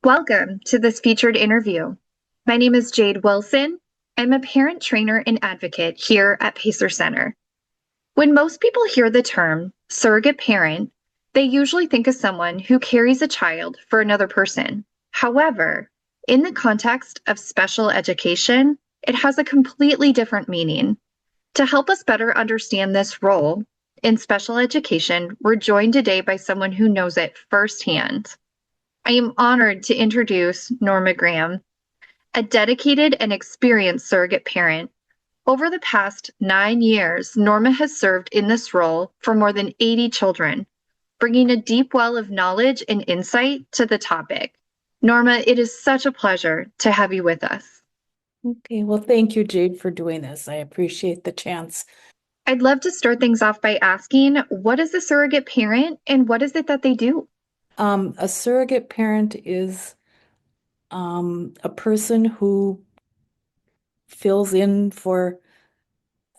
Welcome to this featured interview. My name is Jade Wilson. I'm a parent trainer and advocate here at Pacer Center. When most people hear the term surrogate parent, they usually think of someone who carries a child for another person. However, in the context of special education, it has a completely different meaning. To help us better understand this role in special education, we're joined today by someone who knows it firsthand. I am honored to introduce Norma Graham, a dedicated and experienced surrogate parent. Over the past 9 years, Norma has served in this role for more than 80 children, bringing a deep well of knowledge and insight to the topic. Norma, it is such a pleasure to have you with us. Okay, well, thank you, Jade, for doing this. I appreciate the chance. I'd love to start things off by asking, what is a surrogate parent and what is it that they do? A surrogate parent is a person who fills in for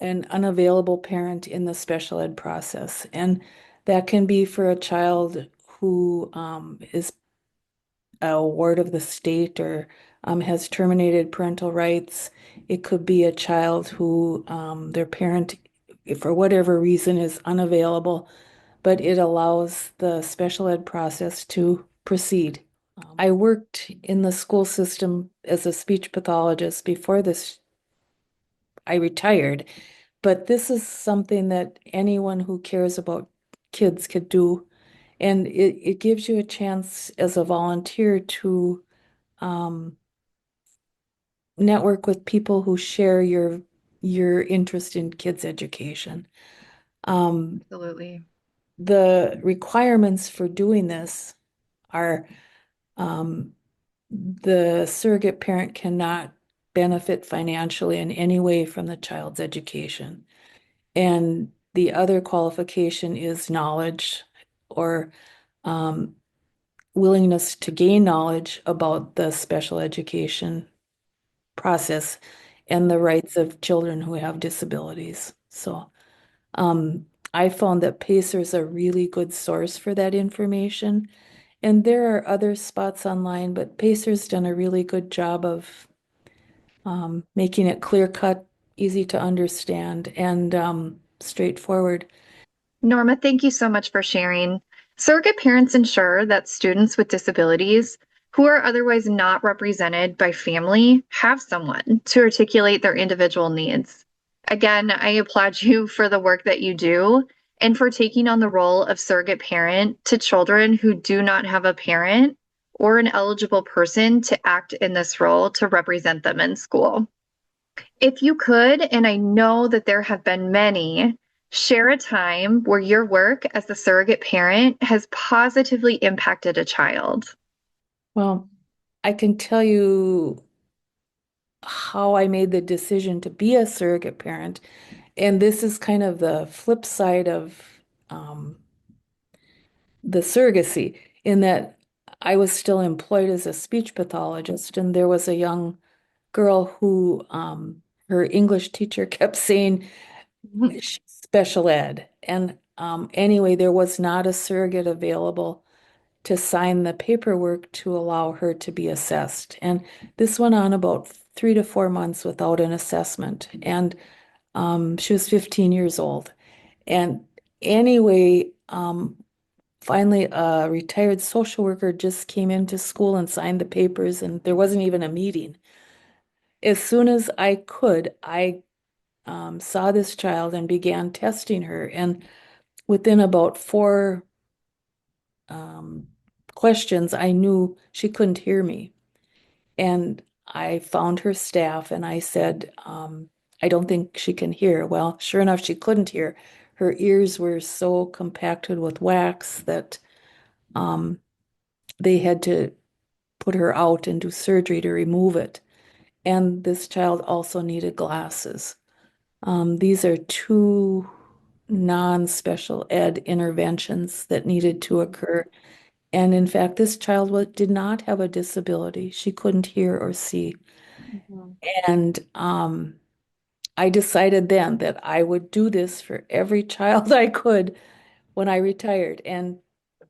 an unavailable parent in the special ed process. And that can be for a child who is a ward of the state or has terminated parental rights. It could be a child who their parent, for whatever reason, is unavailable, but it allows the special ed process to proceed. I worked in the school system as a speech pathologist before this. I retired, but this is something that anyone who cares about kids could do. And it gives you a chance as a volunteer to um, network with people who share your interest in kids' education. Um, Absolutely. the requirements for doing this are um, the surrogate parent cannot benefit financially in any way from the child's education. And the other qualification is knowledge or um, willingness to gain knowledge about the special education process and the rights of children who have disabilities. So um, I found that Pacer is a really good source for that information. And there are other spots online, but Pacer's done a really good job of making it clear cut, easy to understand, and straightforward. Norma, thank you so much for sharing. Surrogate parents ensure that students with disabilities who are otherwise not represented by family have someone to articulate their individual needs. Again, I applaud you for the work that you do and for taking on the role of surrogate parent to children who do not have a parent or an eligible person to act in this role to represent them in school. If you could, and I know that there have been many, share a time where your work as a surrogate parent has positively impacted a child. Well, I can tell you how I made the decision to be a surrogate parent. And this is kind of the flip side of um, the surrogacy, in that I was still employed as a speech pathologist, and there was a young girl who her English teacher kept saying she's special ed. And anyway, there was not a surrogate available to sign the paperwork to allow her to be assessed. And this went on about 3 to 4 months without an assessment. And she was 15 years old. And anyway, finally, a retired social worker just came into school and signed the papers, and there wasn't even a meeting. As soon as I could, I saw this child and began testing her. And within about four um, questions, I knew she couldn't hear me. And I found her staff and I said, I don't think she can hear. Well, sure enough, she couldn't hear. Her ears were so compacted with wax that um, they had to put her out and do surgery to remove it. And this child also needed glasses. These are two non-special ed interventions that needed to occur. And in fact, this child did not have a disability. She couldn't hear or see. Mhm. And I decided then that I would do this for every child I could when I retired. And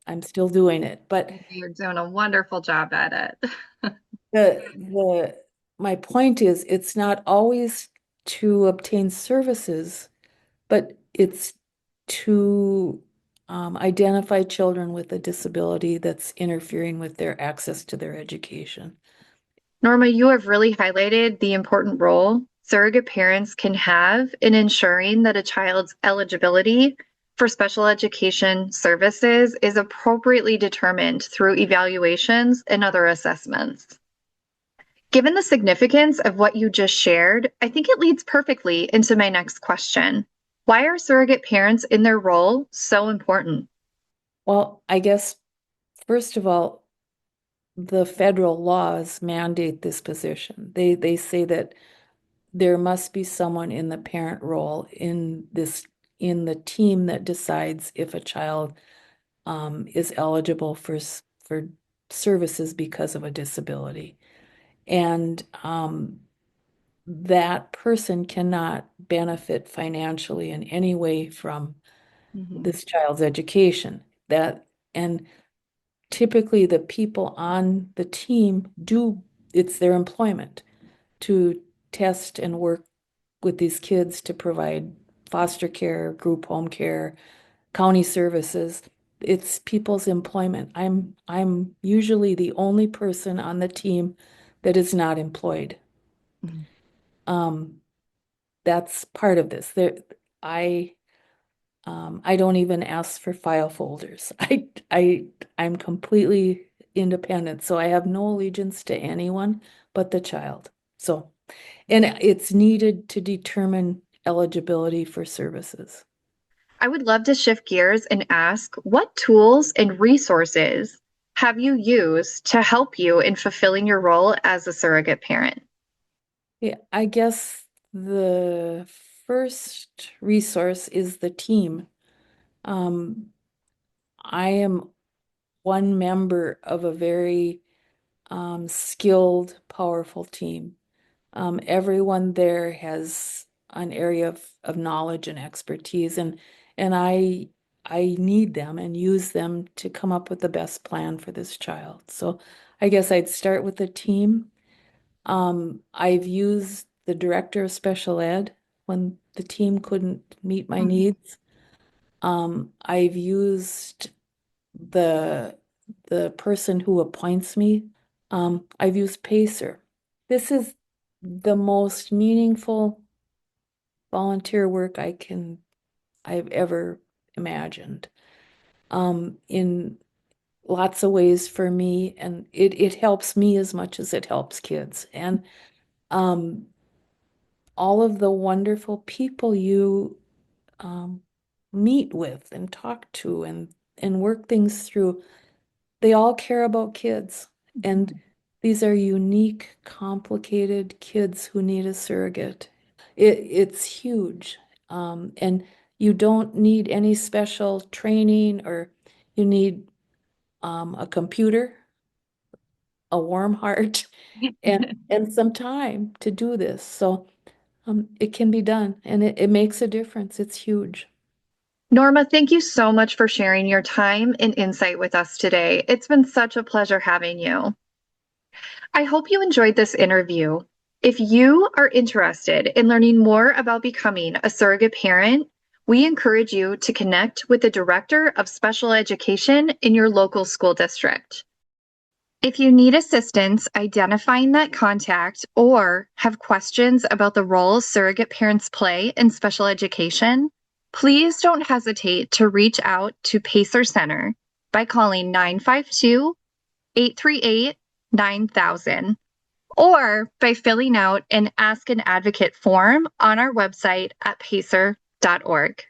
I'm still doing it. But You're doing a wonderful job at it. the my point is it's not always to obtain services, but it's to identify children with a disability that's interfering with their access to their education. Norma, you have really highlighted the important role surrogate parents can have in ensuring that a child's eligibility for special education services is appropriately determined through evaluations and other assessments. Given the significance of what you just shared, I think it leads perfectly into my next question. Why are surrogate parents in their role so important? Well, I guess, first of all, the federal laws mandate this position. They say that there must be someone in the parent role in the team that decides if a child is eligible for services because of a disability. And that person cannot benefit financially in any way from Mhm. this child's education. That and typically the people on the team do, it's their employment to test and work with these kids to provide foster care, group home care, county services. It's people's employment. I'm usually the only person on the team that is not employed. Mhm. Um, that's part of this. I I don't even ask for file folders. I'm completely independent, so I have no allegiance to anyone but the child. So, and it's needed to determine eligibility for services. I would love to shift gears and ask what tools and resources have you used to help you in fulfilling your role as a surrogate parent? Yeah, I guess the first resource is the team. Um, I am one member of a very skilled, powerful team. Everyone there has an area of knowledge and expertise, and I need them and use them to come up with the best plan for this child. So I guess I'd start with the team. I've used the director of special ed when the team couldn't meet my Mhm. needs. I've used the the person who appoints me. I've used Pacer. This is the most meaningful volunteer work I've ever imagined. In lots of ways for me, and it helps me as much as it helps kids. And um, all of the wonderful people you um, meet with and talk to and work things through, they all care about kids. And these are unique, complicated kids who need a surrogate. It's huge. And you don't need any special training, or you need a computer, a warm heart, and and some time to do this. So it can be done, and it makes a difference. It's huge. Norma, thank you so much for sharing your time and insight with us today. It's been such a pleasure having you. I hope you enjoyed this interview. If you are interested in learning more about becoming a surrogate parent, we encourage you to connect with the Director of Special Education in your local school district. If you need assistance identifying that contact or have questions about the role surrogate parents play in special education, please don't hesitate to reach out to Pacer Center by calling 952 838 9000 or by filling out an Ask an Advocate form on our website at pacer.org.